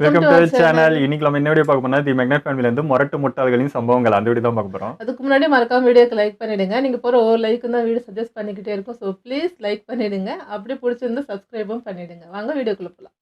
Welcome to channel. இன்னைக்கு நம்ம என்ன வீடியோ பார்க்க போறோம்னா தி மேக்னட் ஃபேமிலில இருந்து மொரட்டு முட்டாள்களின் சம்பவங்கள் அந்த வீடியோ தான் பார்க்க போறோம். அதுக்கு முன்னாடி மறக்காம வீடியோக்கு லைக் பண்ணிடுங்க. நீங்க போற ஒவ்வொரு லைக்கும் தான் வீடியோ சஜஸ்ட் பண்ணிக்கிட்டே இருக்கும். ஸோ ப்ளீஸ் லைக் பண்ணிடுங்க. அப்படியே பிடிச்சிருந்தா சப்ஸ்கிரைபும் பண்ணிடுங்க. வாங்க வீடியோக்குள்ள போலாம்.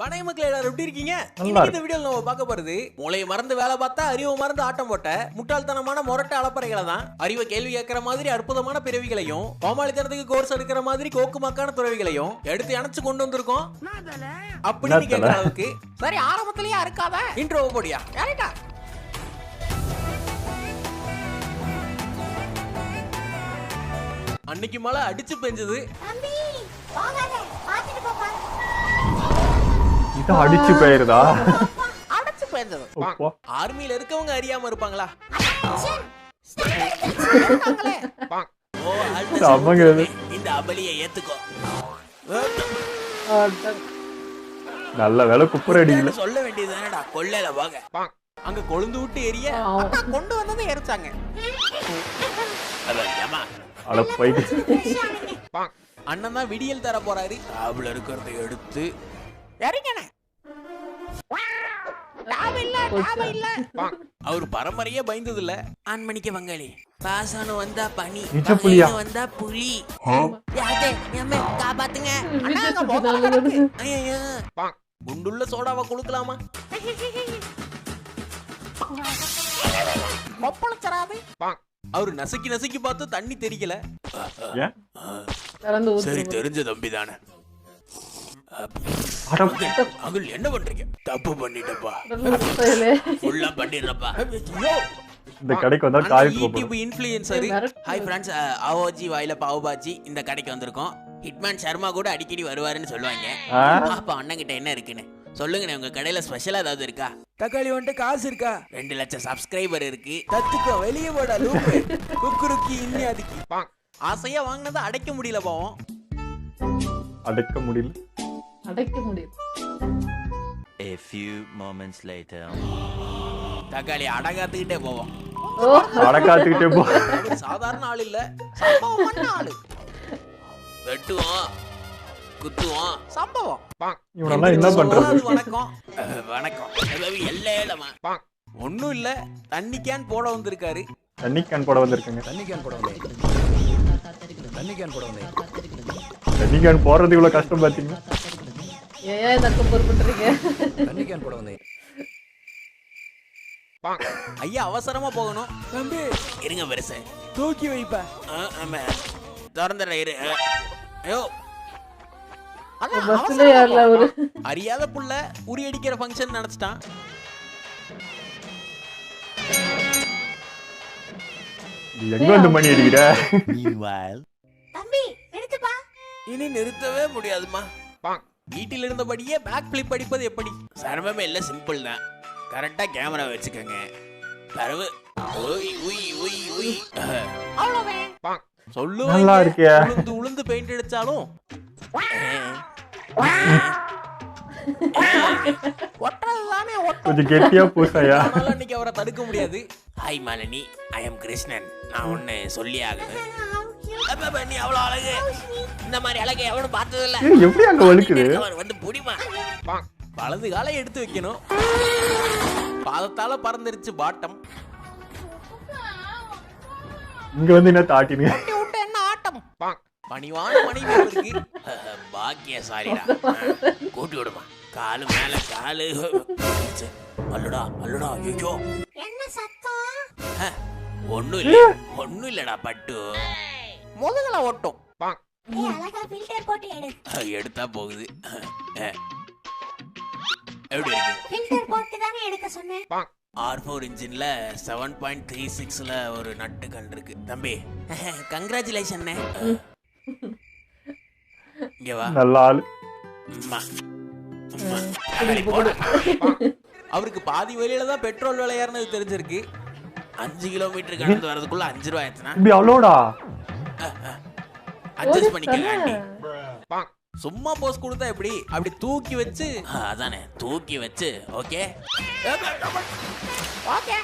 வணக்கம் மக்களே, எல்லாரும் எப்படி இருக்கீங்க? நல்லா இந்த வீடியோல நம்ம பார்க்க போறது மூளையை மறந்து வேலை பார்த்தா அறிவை மறந்து ஆட்டம் போட்ட முட்டாள்தனமான மொரட்ட அலப்பறைகளை தான். அறிவை கேள்வி கேட்கிற மாதிரி அற்புதமான பிறவிகளையும் கோமாளித்தனத்துக்கு கோர்ஸ் எடுக்கிற மாதிரி கோக்குமாக்கான துறவிகளையும் எடுத்து அணைச்சு கொண்டு வந்திருக்கோம். அப்படின்னு கேட்கிற அளவுக்கு சரி ஆரம்பத்திலேயே இருக்காத இன்ட்ரோ போடியா யாரிட்டா. அன்னைக்கு மழை அடிச்சு பெஞ்சது. இது அடிச்சு போயிருதா? அடிச்சு பெஞ்சது. ஆர்மியில இருக்கவங்க அறியாம இருப்பாங்களா? இந்த அபலியை ஏத்துக்கோ. நல்ல வேலை குப்புற அடிக்கல. சொல்ல வேண்டியதுதானடா, கொல்லையில வாங்க. அங்க கொழுந்து விட்டு எரிய கொண்டு வந்ததை எரிச்சாங்க. அட போயிட்டு அண்ணன் தான் விடியல் தர போறாரு. அவள இருக்கிறத எடுத்து அவரு பரம்பரையே பயந்தது இல்ல. ஆண்மணிக்க வங்காளி பாசானு வந்தா பனி வந்தா புலி காப்பாத்துங்க. குண்டுள்ள சோடாவை கொடுக்கலாமா? அவரு நசுக்கி நசுக்கி பார்த்து தண்ணி தெரியல. சரி தெரிஞ்ச தம்பி தானே. என்ன பண்றீங்க? தப்பு பண்ணிட்டப்பா. இந்த கடைக்கு வந்தா காய் யூடியூப் இன்ஃப்ளூயன்சர். ஹாய் ஃப்ரெண்ட்ஸ், ஆவோஜி வாயில பாவுபாஜி இந்த கடைக்கு வந்திருக்கோம். ஹிட்மேன் சர்மா கூட அடிக்கடி வருவாருன்னு சொல்லுவாங்க. அப்ப அண்ணன் கிட்ட என்ன இருக்குன்னு சொல்லுங்க. உங்க கடையில ஸ்பெஷலா ஏதாவது இருக்கா? தக்காளி வந்துட்டு காசு இருக்கா? 2 லட்சம் சப்ஸ்கிரைபர் இருக்கு. தத்துக்கோ வெளியே போடா லூப்பு குக்குருக்கி இன்னி அதுக்கு ஆசையா வாங்கினதை அடைக்க முடியல. பாவம் அடைக்க முடியல. A few moments later. தக்காளி அடகாத்துக்கிட்டே போவோம். அடகாத்துக்கிட்டே போ. சாதாரண ஆள் இல்ல, சம்பவமான ஆளு. வெட்டுவோம் குத்துவோம் சம்பவம். இவனெல்லாம் என்ன பண்றது? வணக்கம் வணக்கம். எல்லாம் ஒண்ணும் இல்ல, தண்ணி கேன் போட வந்திருக்காரு. தண்ணி கேன் போட வந்திருக்கீங்க. தண்ணி கேன் போட வந்தேன். தண்ணி கேன் போட வந்தேன். தண்ணி கேன் போடுறது இவ்வளவு கஷ்டம் பாத்தீங்க. ஏன் தக்க பொறுப்புறீங்க? தண்ணி கேன் போட வந்தேன். ஐயா அவசரமா போகணும். தம்பி இருங்க, பெருசு தூக்கி வைப்ப. ஆமா திறந்துடுற இரு. ஐயோ அறியாத புள்ள உரி அடிக்கிற ஃபங்க்ஷன் நடத்திட்டான். எங்க வந்து மணி அடிக்கிற? இனி நிறுத்தவே முடியாதுமா. வீட்டில் இருந்தபடியே பேக் ஃபிளிப் அடிப்பது எப்படி? சிரமமே இல்ல, சிம்பிள் தான். கரெக்டா கேமரா வச்சுக்கோங்க. தரவு சொல்லுவாங்க. உளுந்து பெயிண்ட் அடிச்சாலும் கொஞ்சம் கெட்டியா பூசாயா. இன்னைக்கு அவரை தடுக்க முடியாது. Hi Malini, I am Krishnan. நான் ஒன்னு சொல்லி ஆகுது. நீ அவ்வளவு அழகு, இந்த மாதிரி அழகை எவனும் பார்த்தது இல்ல. எப்படி அங்க வலிக்குது? வந்து புடிமா. வலது காலை எடுத்து வைக்கணும். பாதத்தால பறந்துருச்சு பாட்டம். இங்க வந்து என்ன தாட்டினீங்க? என்ன ஆட்டம்? பணிவான மனைவி இருக்கு. பாக்கிய சாரிடா, கூட்டி விடுமா. காலு மேல காலு. அல்லடா அல்லடா. ஐயோ என்ன சத்தம்? ஒண்ணும் இல்லடா பட்டு. முதுகல ஓட்டும். எடுத்தா போகுது. எப்படி இருக்கு? R4 இன்ஜின்ல 7.36ல ஒரு நட்டு கண்டு இருக்கு. தம்பி கங்க்ராச்சுலேஷன். இங்க வா. நல்ல ஆளு. அவருக்கு பாதி வழியில தான் பெட்ரோல் விலை ஏறினது தெரிஞ்சிருக்கு. 5 கிலோமீட்டர் கடந்து வரதுக்குள்ள 5 ரூபாய் ஆச்சுனா இப்படி அவ்வளோடா அட்ஜஸ்ட் பண்ணிக்கங்க. சும்மா போஸ் கொடுத்தா எப்படி? அப்படி தூக்கி வச்சு, அதானே தூக்கி வச்சு. Okay okay.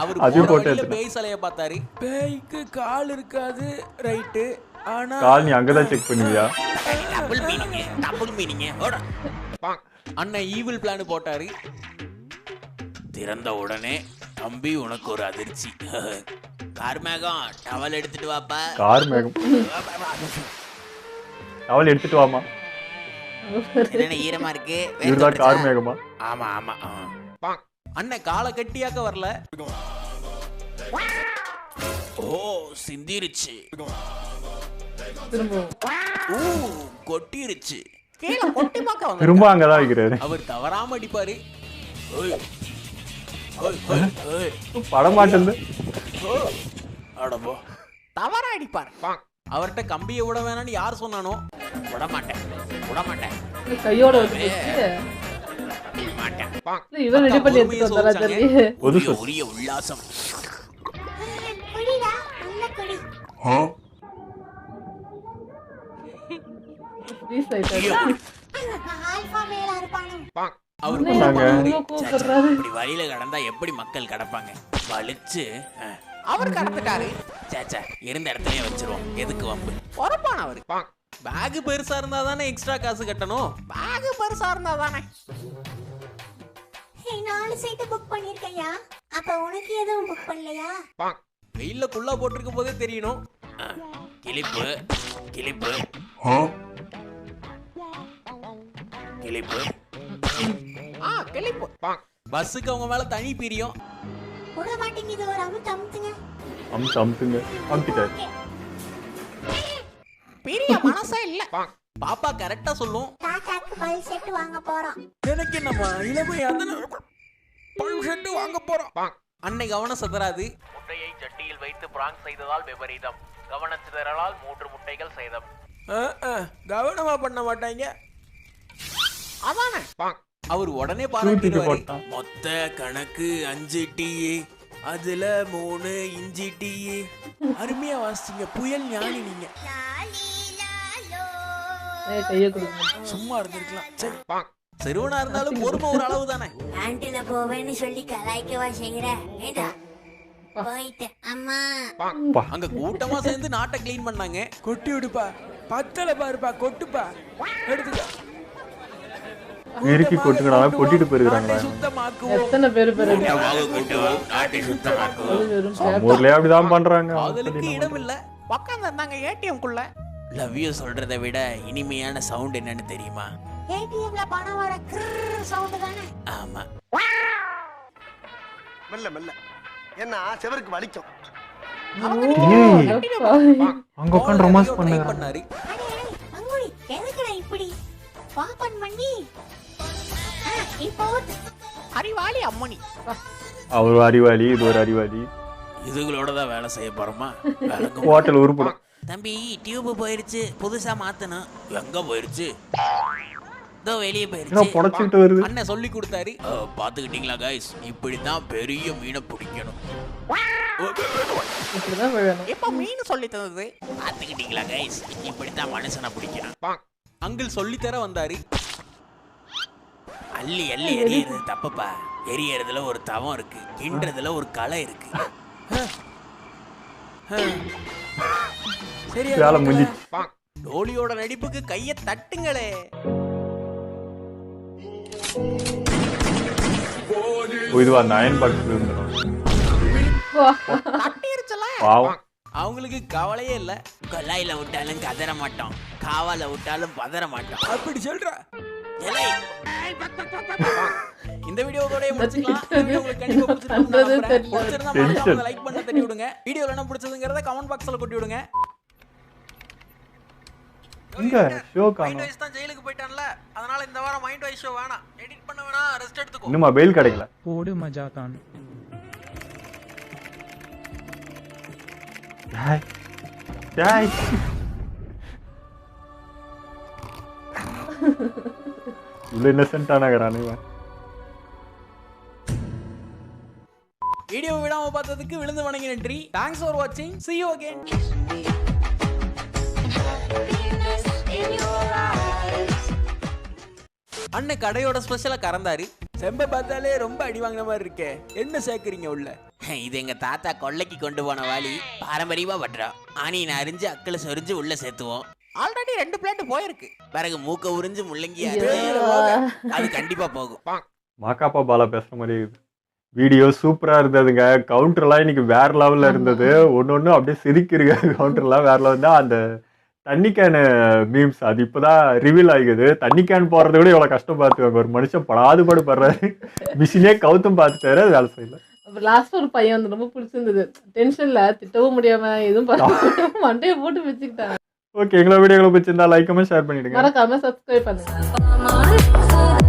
அவர் பேய் சிலைய பார்த்தாரு. பேய்க்கு கால் இருக்காது ரைட்டு, ஆனா கால் நீ அங்கதான் செக் பண்ணுவியா? டபுள் மீனிங் ஓட. அண்ணன் ஈவில் பிளான் போட்டாரு. திறந்த உடனே தம்பி உனக்கு ஒரு அதிர்ச்சி. கார்மேகம் டவல் எடுத்துட்டு வாப்பா. கார் மேகம் டவல் எடுத்துட்டு வாமா. என்ன ஈரமா இருக்கு? இதுதான் கார் மேகமா? ஆமா ஆமா. அண்ணன் காலை கட்டியாக்க வரல. ஓ சிந்திருச்சு. கொட்டிருச்சு. கீழே கொட்டி பார்க்க வந்து திரும்ப அங்கதான் வைக்கிறாரு. அவர் தவறாம அடிப்பாரு. படம் மாட்டேன். அடப்போ தவறா அடிப்பாரு. அவர்கிட்ட கம்பியை விட வேணாம்னு யார் சொன்னானோ விட மாட்டேன் விட மாட்டேன் கையோட வந்து மாட்டேன். இவன் ரெடி பண்ணி எடுத்துட்டு வந்தாரா தெரியல. உரிய உல்லாசம். ப்ளீஸ் ஆயிட்டா. அவர் கூப்பிடுறாரு. இப்படி வழியில கடந்தா எப்படி மக்கள் கடப்பாங்க? வலிச்சு அவர் கடந்துட்டாரு. சேச்சா இருந்த இடத்துலயே வச்சிருவோம். எதுக்கு வம்பு? பொறப்பான அவரு. பேக் பெருசா இருந்தா தானே எக்ஸ்ட்ரா காசு கட்டணும். பேக் பெருசா இருந்தா தானே. நாலு சீட்டு புக் பண்ணிருக்கையா? அப்ப உனக்கு எதுவும் புக் பண்ணலையா? வெயில்ல குள்ளா போட்டிருக்கும் போதே தெரியணும். Clip clip clip. கிளிப்பு. பஸ்ஸுக்கு அவங்க மேல தனி பிரியம். விட மாட்டேங்குது. ஒரு அமுத்துங்க. அமுத்துங்க. அமுத்திட்டாரு. பெரிய மனசே இல்ல. பாப்பா கரெக்டா சொல்லும். தாத்தாக்கு பல் செட் வாங்க போறோம். எனக்கு என்னமா இளமை அதன பல் செட் வாங்க போறோம். அன்னை கவனம் சதறாது. முட்டையை சட்டியில் வைத்து பிராங்க் செய்ததால் விபரீதம். கவனச்சிதறலால் 3 முட்டைகள் சேதம். கவனமா பண்ண மாட்டாங்க. அதானே. அவர் உடனே பாராட்டிடுவாரு. மொத்த கணக்கு 5 டீ, அதுல 3 இஞ்சி டீ. அருமையா வாசிங்க. புயல் ஞானி நீங்க. கையை கொடுங்க. சும்மா இருந்திருக்கலாம். சரி சிறுவனா இருந்தாலும் பொறுமை ஒரு அளவு தானே. ஆண்டில போவேன்னு சொல்லி கலாய்க்கவா செய்யற? ஏண்டா போயிட்டு அம்மா. அங்க கூட்டமா சேர்ந்து நாட்டை கிளீன் பண்ணாங்க. கொட்டி விடுப்பா. பத்தல பாருப்பா. கொட்டுப்பா. எடுத்துக்க. இறுக்கி கொட்டுங்கடா. கொட்டிட்டு போயிருக்காங்களா? சுத்தமாக்குவோம். எத்தனை பேர் பேரு நாட்டை சுத்தமாக்குவோம். ஊர்லயே அப்படிதான் பண்றாங்க. அதுக்கு இடம் இல்ல. பக்கம் இருந்தாங்க ஏடிஎம் குள்ள. லவ் யூ சொல்றதை விட இனிமையான சவுண்ட் என்னன்னு தெரியுமா? ஏடிஎம்ல பணம் வர கிர் சவுண்ட் தானே. ஆமா. மெல்ல மெல்ல. என்ன செவருக்கு வலிக்கும். அங்க உட்கார்ந்து ரொமான்ஸ் பண்ணாரு. அங்குடி எதுக்குடா இப்படி பாப்பன் பண்ணி? இப்போ அறிவாளி அம்மணி. அவர் அறிவாளி, இது ஒரு அறிவாளி. இதுகளோட தான் வேலை செய்ய போறோமா? ஹோட்டல் உருப்படும். தம்பி டியூப் போயிருச்சு, புதுசா மாத்தணும். எங்க போயிருச்சு? இதோ வெளியே போயிருச்சு. புடச்சிட்டு வருது. அண்ணன் சொல்லி கொடுத்தாரு. பாத்துக்கிட்டீங்களா கைஸ்? இப்படிதான் பெரிய மீனை பிடிக்கணும். இப்படிதான் விழணும். எப்ப மீன் சொல்லி தந்தது? பாத்துக்கிட்டீங்களா கைஸ்? இப்படித்தான் மனுஷனை பிடிக்கணும். அங்கிள் சொல்லி தர வந்தாரு. அள்ளி அள்ளி எரியறது தப்பப்பா. எரியறதுல ஒரு தவம் இருக்கு, கின்றதுல ஒரு கலை இருக்கு. சரியா? டோலியோட நடிப்புக்கு கைய தட்டுங்களே. இதுவா 9 பாக்ஸ் தட்டிருச்சல. அவங்களுக்கு கவலையே இல்ல. கொல்லாயில விட்டாலும் கதற மாட்டோம், காவால விட்டாலும் பதற மாட்டோம். அப்படி சொல்ற. இந்த வீடியோவோட முடிச்சுக்கலாம். இந்த வீடியோ உங்களுக்கு கண்டிப்பா பிடிச்சிருந்தா மறக்காம லைக் பண்ண தட்டி விடுங்க. வீடியோல என்ன பிடிச்சதுங்கறத கமெண்ட் பாக்ஸ்ல கொட்டி விடுங்க. எங்க ஷோ காணோம். மைண்ட் வாய்ஸ் தான் ஜெயிலுக்கு போய்ட்டான்ல, அதனால இந்த வாரம் மைண்ட் வாய்ஸ் ஷோ வேணாம். எடிட் பண்ண வேணாம், ரெஸ்ட் எடுத்துக்கோ. இன்னும் மொபைல் கிடைக்கல. போடு மஜாகான். டேய் டேய் இவ்வளவு இன்னசென்ட்டான கரானே. வீடியோ விடாம பார்த்ததுக்கு விழுந்து வணங்கி நன்றி. Thanks for watching. See you again. அண்ணன் கடையோட ஸ்பெஷலா கறந்தாரு. செம்ப பார்த்தாலே ரொம்ப அடி வாங்கின மாதிரி இருக்கே. என்ன சேர்க்குறீங்க உள்ள? இது எங்க தாத்தா கொள்ளைக்கு கொண்டு போன வாளி, பாரம்பரியமா பண்றோம். ஆனியன் அரிஞ்சு அக்களை சொரிஞ்சு உள்ள சேர்த்துவோம். ஆல்ரெடி 2 பிளேட் போயிருக்கு. பிறகு மூக்க உறிஞ்சு முள்ளங்கி அது கண்டிப்பா போகும். மாக்காப்பா பாலா பேசுற மாதிரி இருக்குது. வீடியோ சூப்பரா இருந்ததுங்க. கவுண்டர்லாம் இன்னைக்கு வேற லெவல்ல இருந்தது. ஒன்னொன்னு அப்படியே சிரிக்கிறீங்க. கவுண்டர்லாம் வேற லெவல் தான். அந்த தண்ணி கேனு மீம்ஸ் அது இப்போதான் ரிவீல் ஆகிக்குது. தண்ணி கேன் போடுறத விட எவ்வளோ கஷ்டம் பார்த்துக்கோங்க. ஒரு மனுஷன் படாதுபாடு படுறாரு. மிஷினே கவுத்தும் பார்த்துட்டாரு, அது வேலை செய்யல. அப்புறம் லாஸ்ட் ஒரு பையன் வந்து ரொம்ப பிடிச்சிருந்தது. டென்ஷன்ல திட்டவும் முடியாம எதுவும் மண்டையை போட்டு வச்சுக்கிட்டாங்க. ஓகே, எங்களோட வீடியோகளை பிடிச்சிருந்தா லைக் கமெண்ட் ஷேர் பண்ணிடுங்க. மறக்காம சப்ஸ்கிரைப் பண்ணுங்க.